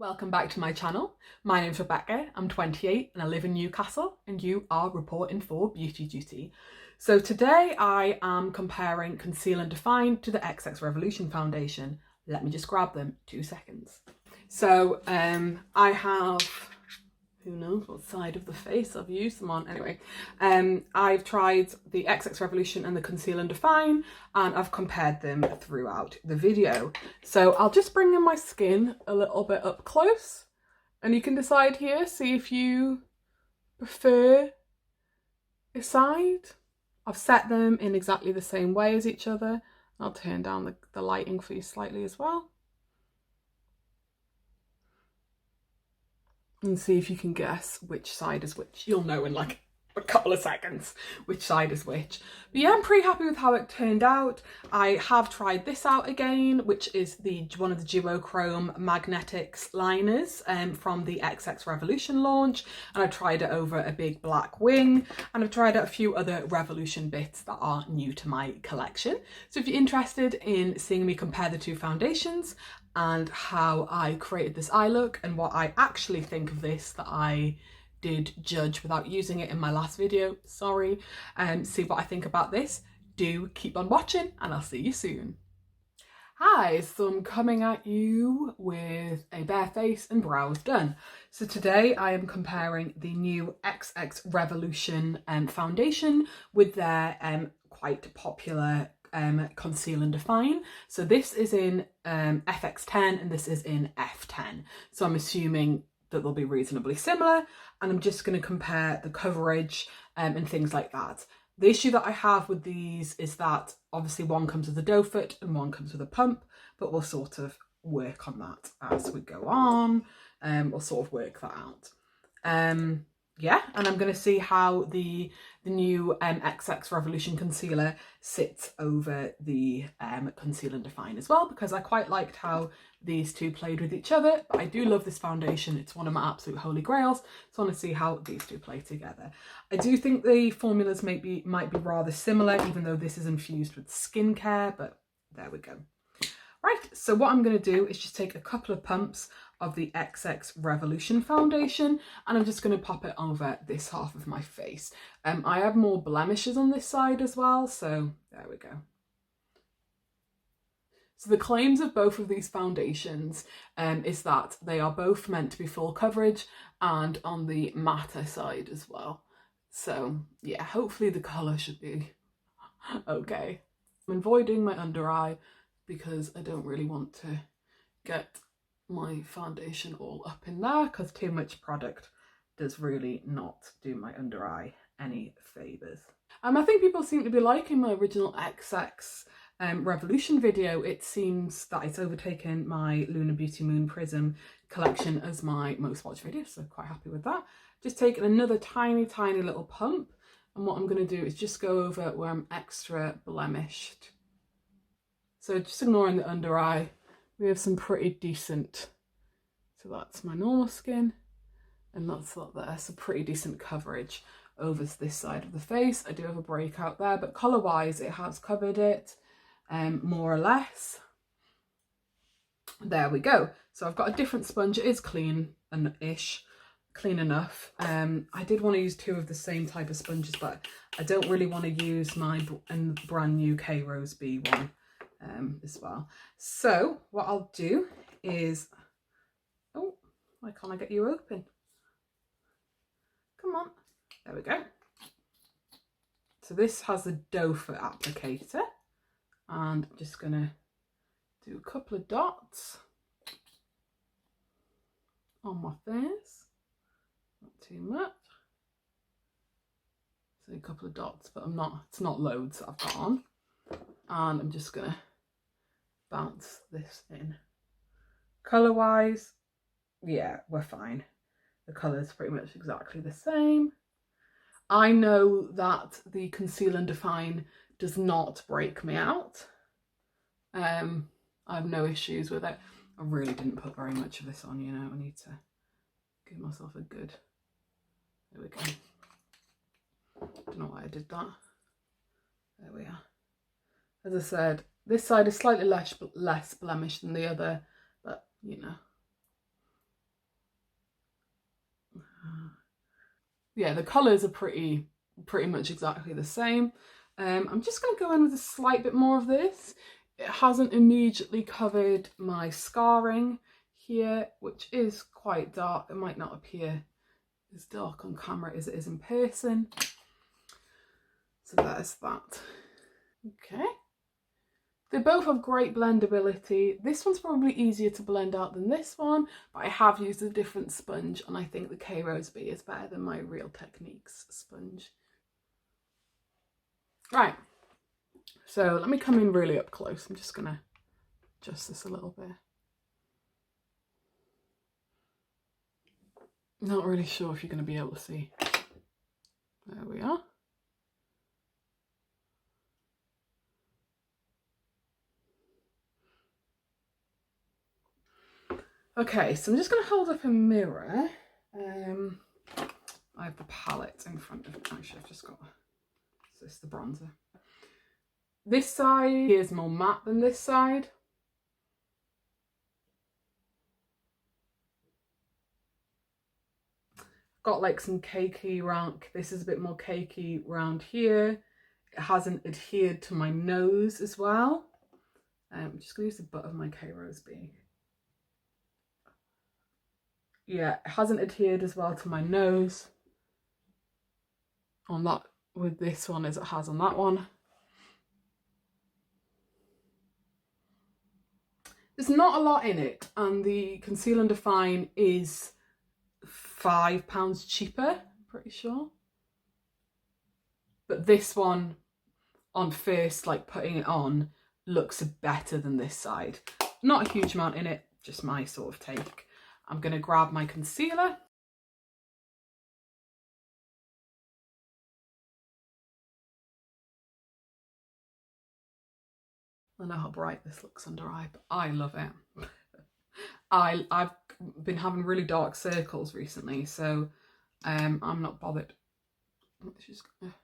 Welcome back to my channel. My name's Rebecca, I'm 28 and I live in Newcastle, and you are reporting for Beauty Duty. So today I am comparing Conceal and Define to the XX Revolution foundation. Let me just grab them, 2 seconds. So I have, who knows what side of the face I've used them on. Anyway, I've tried the XX Revolution and the Conceal and Define, and I've compared them throughout the video. So I'll just bring in my skin a little bit up close, and you can decide here, see if you prefer a side. I've set them in exactly the same way as each other. I'll turn down the lighting for you slightly as well. And see if you can guess which side is which. You'll know in like a couple of seconds which side is which. But yeah, I'm pretty happy with how it turned out. I have tried this out again, which is one of the duochrome magnetics liners from the XX Revolution launch, and I tried it over a big black wing, and I've tried out a few other Revolution bits that are new to my collection. So if you're interested in seeing me compare the two foundations and how I created this eye look and what I actually think of this that I did judge without using it in my last video, sorry, see what I think about this, do keep on watching and I'll see you soon. Hi, so I'm coming at you with a bare face and brows done. So today I am comparing the new XX Revolution foundation with their quite popular Conceal and Define. So this is in FX10 and this is in F10. So I'm assuming that they'll be reasonably similar, and I'm just going to compare the coverage and things like that. The issue that I have with these is that obviously one comes with a doe foot and one comes with a pump, but we'll sort of work on that as we go on. We'll sort of work that out. Yeah, and I'm going to see how the new XX Revolution concealer sits over the Conceal and Define as well, because I quite liked how these two played with each other. But I do love this foundation. It's one of my absolute holy grails, so I want to see how these two play together. I do think the formulas might be rather similar, even though this is infused with skincare, but there we go. Right, so what I'm going to do is just take a couple of pumps of the XX Revolution foundation, and I'm just going to pop it over this half of my face. I have more blemishes on this side as well, so there we go. So the claims of both of these foundations is that they are both meant to be full coverage and on the matter side as well. So yeah, hopefully the colour should be okay. I'm avoiding my under eye because I don't really want to get my foundation all up in there, because too much product does really not do my under eye any favours. I think people seem to be liking my original XX Revolution video. It seems that it's overtaken my Lunar Beauty Moon Prism collection as my most watched video, so quite happy with that. Just taking another tiny little pump, and what I'm going to do is just go over where I'm extra blemished. So just ignoring the under eye, we have some pretty decent, so that's my normal skin and that's that there, so pretty decent coverage over this side of the face. I do have a breakout there, but colour wise it has covered it more or less. There we go. So I've got a different sponge. It is clean-ish, clean enough. I did want to use two of the same type of sponges, but I don't really want to use my brand new K Rose B one as well. So what I'll do is, oh, why can't I get you open? Come on, there we go. So this has a doe foot applicator, and I'm just gonna do a couple of dots on my face, not too much. So a couple of dots, but it's not loads that I've got on. And I'm just gonna bounce this in. Colour wise, yeah, we're fine. The colour is pretty much exactly the same. I know that the Conceal and Define does not break me out. I have no issues with it. I really didn't put very much of this on, you know. I need to give myself a good, there we go. Don't know why I did that. There we are. As I said, this side is slightly less blemished than the other, but you know, Yeah, the colours are pretty much exactly the same. I'm just going to go in with a slight bit more of this. It hasn't immediately covered my scarring here, which is quite dark. It might not appear as dark on camera as it is in person. So there's that. Okay. They both have great blendability. This one's probably easier to blend out than this one, but I have used a different sponge and I think the K Rose B is better than my Real Techniques sponge. Right, so let me come in really up close. I'm just gonna adjust this a little bit. Not really sure if you're gonna be able to see. There we are. Okay, so I'm just going to hold up a mirror. I have the palette in front of me. Actually, I've just got, so it's the bronzer. This side is more matte than this side. Got like some cakey around, this is a bit more cakey around here. It hasn't adhered to my nose as well. I'm just going to use the butt of my K Rose B. Yeah, it hasn't adhered as well to my nose on that with this one as it has on that one. There's not a lot in it, and the Conceal and Define is £5 cheaper, I'm pretty sure. But this one, on first like putting it on, looks better than this side. Not a huge amount in it, just my sort of take. I'm going to grab my concealer. I know how bright this looks under eye, but I love it. I've been having really dark circles recently, so I'm not bothered. She's gonna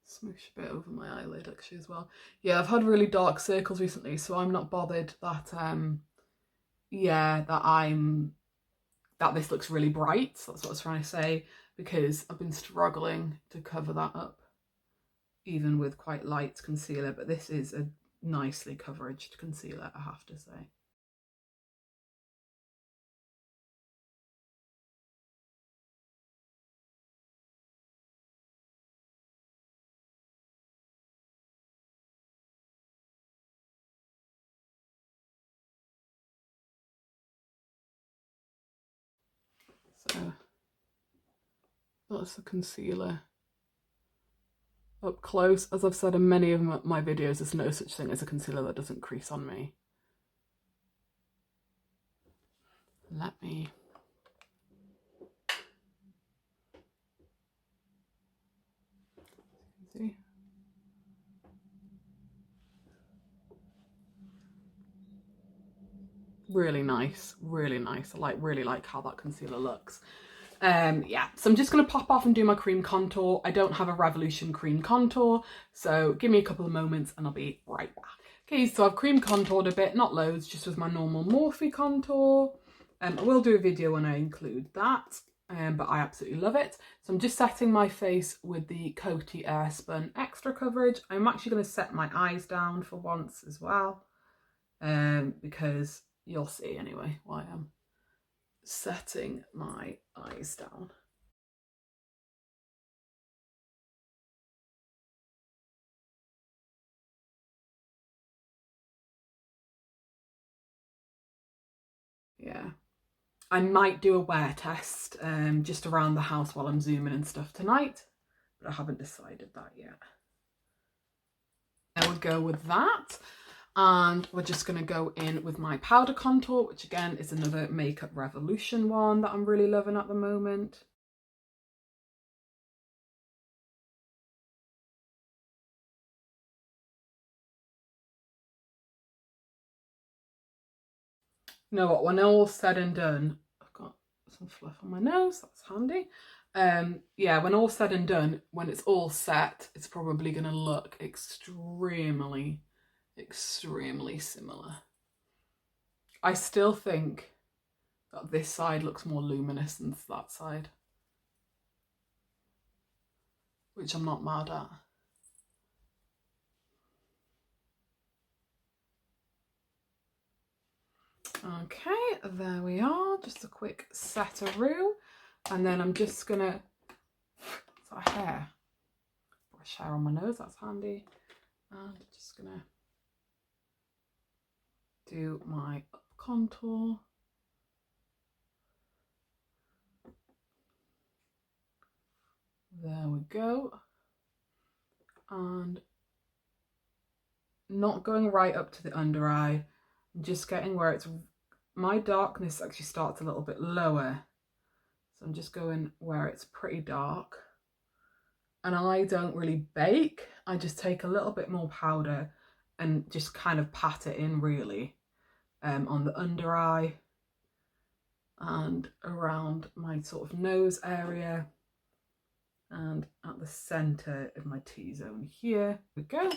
smoosh a bit over my eyelid actually as well. Yeah, I've had really dark circles recently, so I'm not bothered that yeah, that this looks really bright. So that's what I was trying to say, because I've been struggling to cover that up even with quite light concealer, but this is a nicely coveraged concealer, I have to say. So that's the concealer up close. As I've said in many of my videos, there's no such thing as a concealer that doesn't crease on me. Let me see. Really nice, really nice. I really like how that concealer looks. Yeah, so I'm just going to pop off and do my cream contour. I don't have a Revolution cream contour, so give me a couple of moments and I'll be right back. Okay, so I've cream contoured a bit, not loads, just with my normal Morphe contour. I will do a video when I include that, but I absolutely love it. So I'm just setting my face with the Coty Airspun Extra Coverage. I'm actually going to set my eyes down for once as well, because you'll see anyway why I'm setting my eyes down. Yeah, I might do a wear test just around the house while I'm zooming and stuff tonight, but I haven't decided that yet. I would go with that, and we're just going to go in with my powder contour, which again is another Makeup Revolution one that I'm really loving at the moment. You know what, when all's said and done, I've got some fluff on my nose, that's handy. Yeah, when all's said and done, when it's all set, it's probably going to look extremely similar. I still think that this side looks more luminous than that side. which I'm not mad at. Okay, there we are, just a quick set-a-roo, and then I'm just gonna, is that hair? Brush hair on my nose, that's handy, and just gonna do my up contour. There we go, and not going right up to the under eye, I'm just getting where it's, my darkness actually starts a little bit lower, so I'm just going where it's pretty dark. And I don't really bake, I just take a little bit more powder and just kind of pat it in really on the under eye and around my sort of nose area and at the centre of my T-zone here. There we go.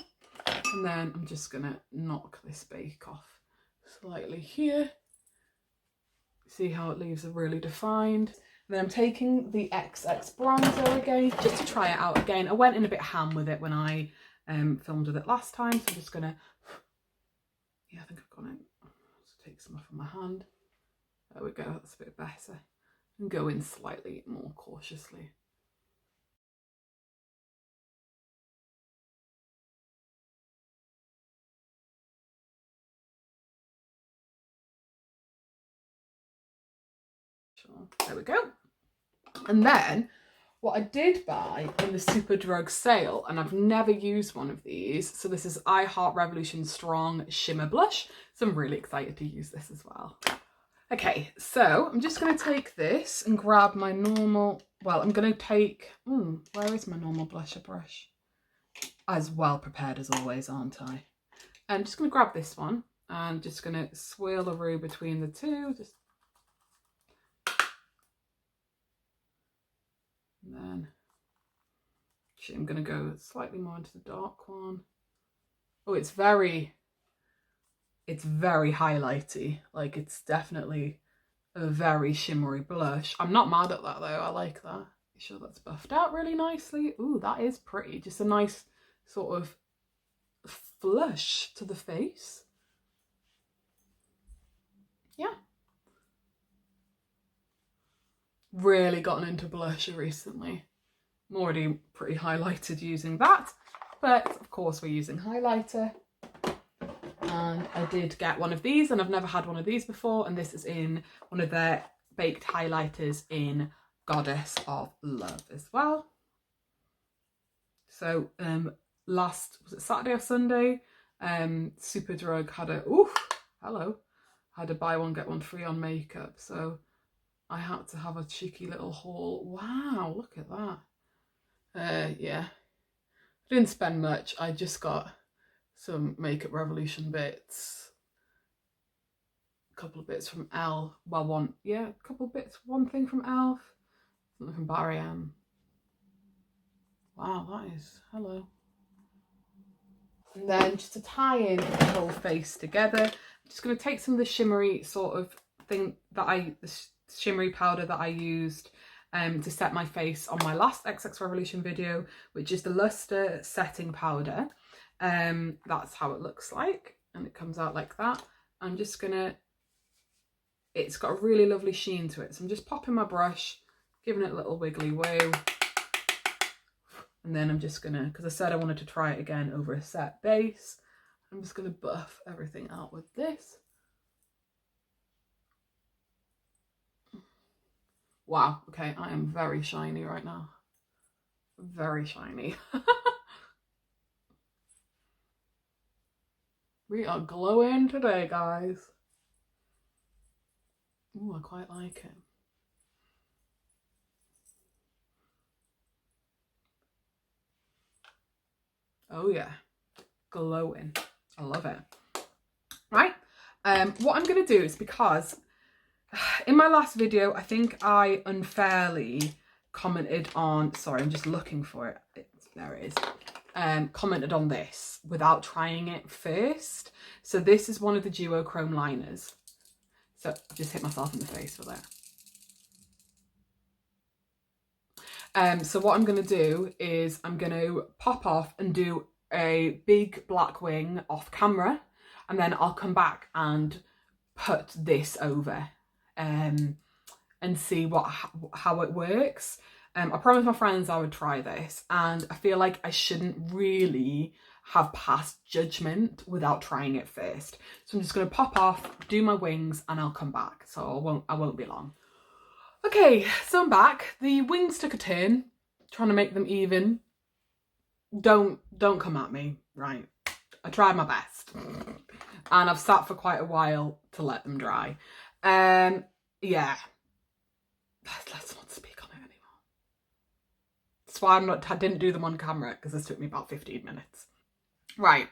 And then I'm just gonna knock this bake off slightly here. See how it leaves it really defined. And then I'm taking the XX bronzer again, just to try it out again. I went in a bit ham with it when I filmed with it last time, so I'm just gonna, yeah, I think I've got it. Let's take some off of my hand. There we go, that's a bit better. And go in slightly more cautiously. There we go. And then what I did buy in the Superdrug sale, and I've never used one of these, so this is I Heart Revolution Strong Shimmer Blush, so I'm really excited to use this as well. Okay, so I'm just going to take this and grab my normal, well, I'm going to take, where is my normal blusher brush? As well prepared as always, aren't I? I'm just going to grab this one and just going to swirl a roux between the two, just. And then actually I'm going to go slightly more into the dark one. Oh, it's very highlighty. Like, it's definitely a very shimmery blush. I'm not mad at that though. I like that. Make sure that's buffed out really nicely. Ooh, that is pretty. Just a nice sort of flush to the face. Yeah. Really gotten into blusher recently. I'm already pretty highlighted using that, but of course we're using highlighter. And I did get one of these, and I've never had one of these before, and this is in one of their baked highlighters in Goddess of Love as well. So was it Saturday or Sunday, Superdrug had a buy one get one free on makeup, so I had to have a cheeky little haul. Wow, look at that. Yeah, I didn't spend much. I just got some Makeup Revolution bits, a couple of bits from Elle, well, a couple of bits, one thing from ELF, something from Barry M. Wow, that is, hello. And then just to tie in the whole face together, I'm just going to take some of the shimmery sort of thing that the shimmery powder that I used to set my face on my last XX Revolution video, which is the Luster Setting Powder. That's how it looks like, and it comes out like that. I'm just gonna, it's got a really lovely sheen to it, so I'm just popping my brush, giving it a little wiggly woo, and then I'm just gonna, because I said I wanted to try it again over a set base, I'm just gonna buff everything out with this. Wow, okay, I am very shiny right now. Very shiny. We are glowing today, guys. Ooh, I quite like it. Oh yeah, glowing. I love it. Right, what I'm going to do is, because in my last video, I think I unfairly commented on, sorry, I'm just looking for it. There it is. Commented on this without trying it first. So this is one of the duochrome liners. So I just hit myself in the face with it. So what I'm going to do is I'm going to pop off and do a big black wing off camera, and then I'll come back and put this over and see how it works. I promised my friends I would try this, and I feel like I shouldn't really have passed judgment without trying it first. So I'm just going to pop off, do my wings, and I'll come back. So I won't be long. Okay, so I'm back. The wings took a turn, trying to make them even. Don't come at me, right? I tried my best, and I've sat for quite a while to let them dry. Yeah, let's not speak on it anymore. That's why I didn't do them on camera, because this took me about 15 minutes. Right,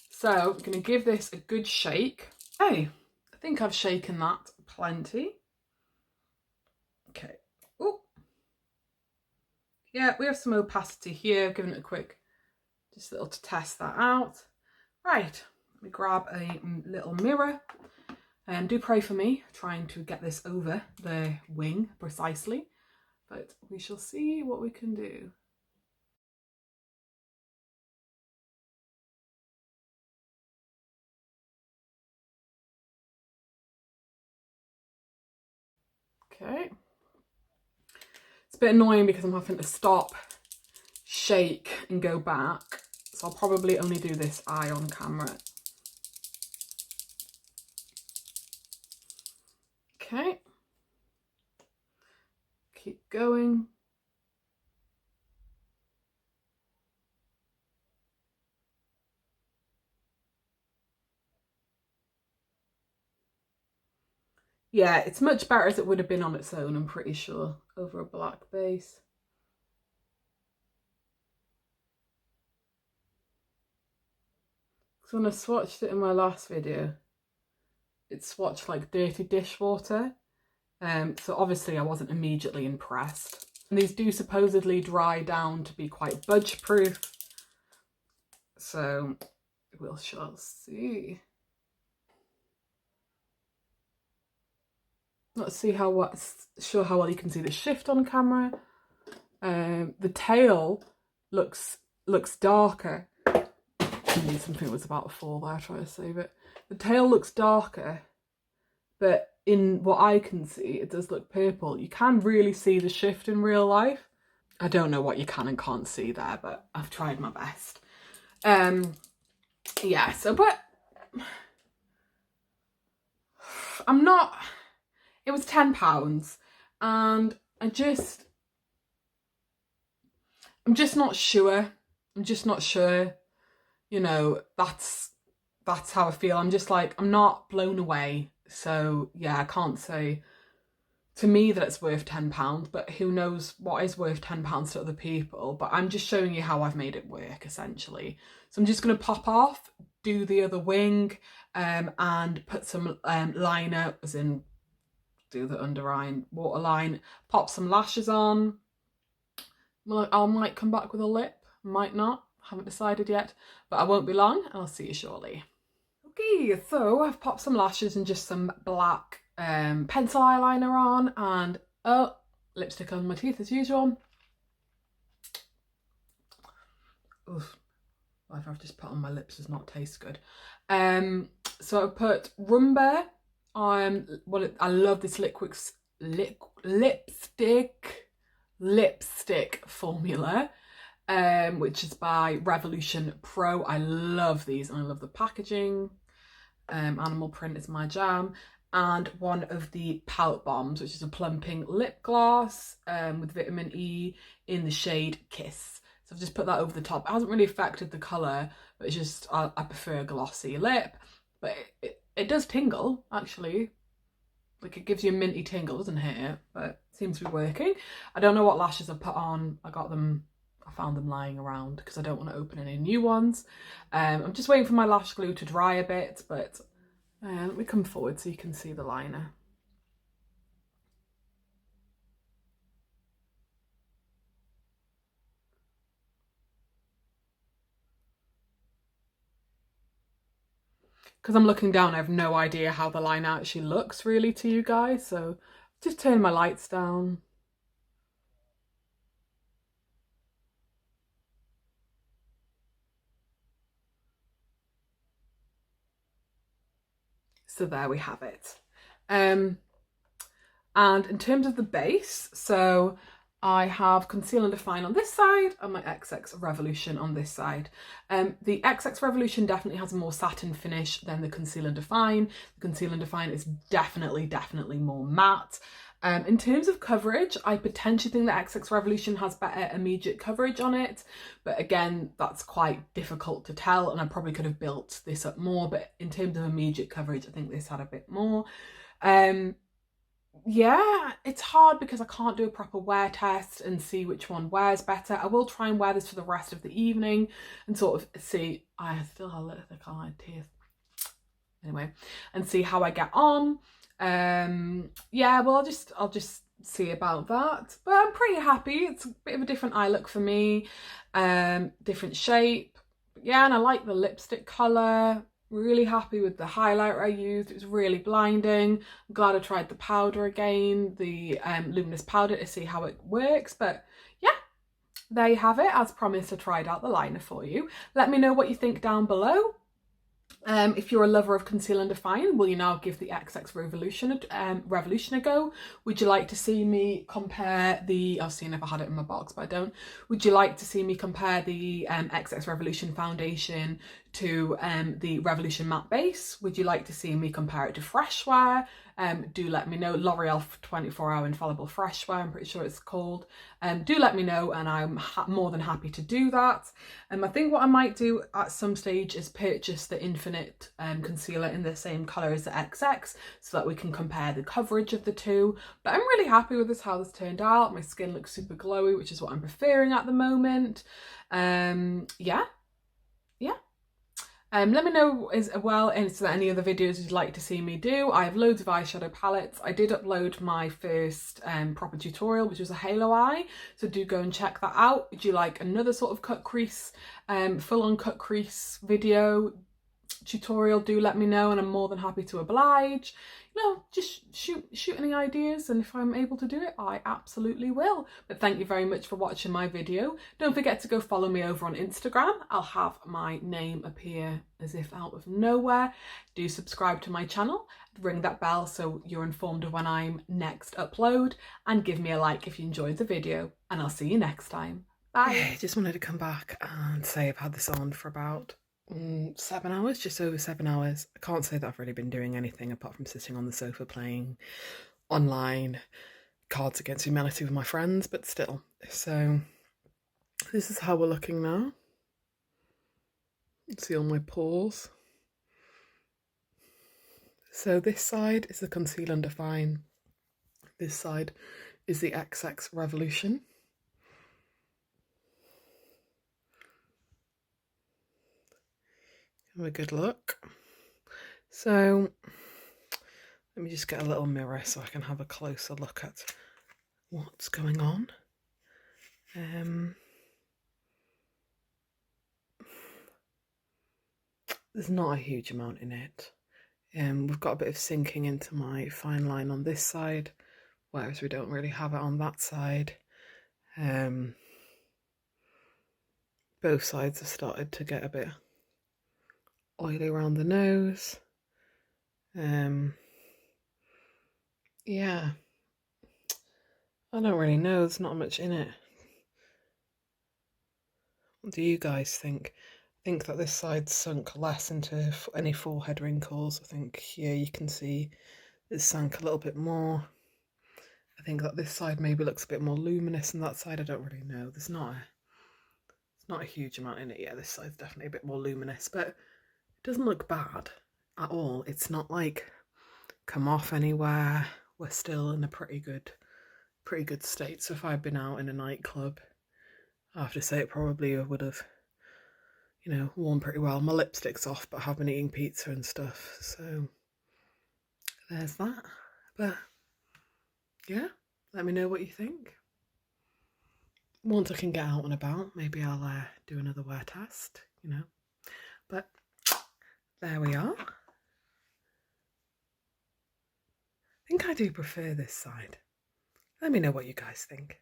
so I'm gonna give this a good shake. Hey, I think I've shaken that plenty. Okay. Oh, yeah, we have some opacity here. I've given it a quick, just a little to test that out. Right, let me grab a little mirror. And do pray for me trying to get this over the wing precisely, but we shall see what we can do. Okay. It's a bit annoying because I'm having to stop, shake and go back, so I'll probably only do this eye on camera. Okay. Keep going. Yeah, it's much better as it would have been on its own, I'm pretty sure, over a black base. So when I swatched it in my last video, it swatched like dirty dishwater. So obviously I wasn't immediately impressed. And these do supposedly dry down to be quite budge proof. So we shall see. Let's see how well you can see the shift on camera. The tail looks darker. Something was about to fall there, try to save it. The tail looks darker, but in what I can see, it does look purple. You can really see the shift in real life. I don't know what you can and can't see there, but I've tried my best. Yeah, so, but I'm not, it was £10, and I'm just not sure. I'm just not sure. You know, that's how I feel. I'm just like, I'm not blown away. So yeah, I can't say to me that it's worth £10, but who knows what is worth £10 to other people. But I'm just showing you how I've made it work, essentially. So I'm just going to pop off, do the other wing, and put some liner, as in do the under eye waterline, pop some lashes on. Well, I might come back with a lip, might not, haven't decided yet, but I won't be long. I'll see you shortly. Okay, so I've popped some lashes and just some black pencil eyeliner on, and lipstick on my teeth as usual. Oof, whatever I've just put on my lips does not taste good. So I put Rumba on. I love this lipstick formula, which is by Revolution Pro. I love these, and I love the packaging. Animal print is my jam. And one of the Palette Bombs, which is a plumping lip gloss with vitamin E in the shade Kiss. So I've just put that over the top. It hasn't really affected the colour, but it's just, I prefer a glossy lip. But it does tingle, actually. Like, it gives you a minty tingle, doesn't it? But it seems to be working. I don't know what lashes I've put on. I found them lying around because I don't want to open any new ones. I'm just waiting for my lash glue to dry a bit, but let me come forward so you can see the liner. Because I'm looking down, I have no idea how the line actually looks really to you guys, so just turn my lights down. So there we have it. And in terms of the base, so I have Conceal and Define on this side and my XX Revolution on this side. The XX Revolution definitely has a more satin finish than the Conceal and Define. The Conceal and Define is definitely more matte. In terms of coverage, I potentially think the XX Revolution has better immediate coverage on it, but again, that's quite difficult to tell, and I probably could have built this up more, but in terms of immediate coverage, I think this had a bit more. Yeah, it's hard because I can't do a proper wear test and see which one wears better. I will try and wear this for the rest of the evening and sort of see, I still have a little thick on my teeth. Anyway, and see how I get on. Yeah, well, I'll just see about that, but I'm pretty happy. It's a bit of a different eye look for me, different shape. Yeah, and I like the lipstick colour. Really happy with the highlighter I used. It was really blinding. I'm glad I tried the powder again, the luminous powder, to see how it works. But yeah, there you have it. As promised, I tried out the liner for you. Let me know what you think down below. If you're a lover of Conceal and Define, will you now give the XX Revolution a go? Would you like to see me compare the, I've seen if I had it in my box, but I don't. Would you like to see me compare the XX Revolution foundation to the Revolution matte base? Would you like to see me compare it to Freshwear? Do let me know. L'Oreal 24-hour infallible Freshwear, I'm pretty sure it's called. Do let me know, and I'm more than happy to do that. I think what I might do at some stage is purchase the Infinite concealer in the same colour as the XX, so that we can compare the coverage of the two. But I'm really happy with how this turned out. My skin looks super glowy, which is what I'm preferring at the moment. Yeah. Let me know as well, is there any other videos you'd like to see me do? I have loads of eyeshadow palettes. I did upload my first proper tutorial, which was a halo eye, so do go and check that out. Would you like another sort of cut crease, full-on cut crease video tutorial? Do let me know, and I'm more than happy to oblige. You know, just shoot any ideas, and if I'm able to do it, I absolutely will. But thank you very much for watching my video. Don't forget to go follow me over on Instagram. I'll have my name appear as if out of nowhere. Do subscribe to my channel, ring that bell so you're informed of when I'm next upload, and give me a like if you enjoyed the video, and I'll see you next time. Bye. Yeah, just wanted to come back and say I've had this on for about 7 hours, just over 7 hours. I can't say that I've really been doing anything apart from sitting on the sofa playing online Cards Against Humanity with my friends, but still. So this is how we're looking now. See all my pores. So this side is the Conceal and Define. This side is the XX Revolution. Have a good look. So let me just get a little mirror so I can have a closer look at what's going on. There's not a huge amount in it. We've got a bit of sinking into my fine line on this side, whereas we don't really have it on that side. Both sides have started to get a bit oily around the nose. Yeah, I don't really know, there's not much in it. What do you guys think? I think that this side's sunk less into any forehead wrinkles. I think here you can see it's sunk a little bit more. I think that this side maybe looks a bit more luminous, and that side I don't really know. There's not a huge amount in it. Yeah, this side's definitely a bit more luminous, but it doesn't look bad at all. It's not like come off anywhere. We're still in a pretty good state. So if I'd been out in a nightclub, I have to say it probably would have, you know, worn pretty well. My lipstick's off, but I have been eating pizza and stuff, so there's that. But yeah, let me know what you think. Once I can get out and about, maybe I'll do another wear test, you know. But there we are. I think I do prefer this side. Let me know what you guys think.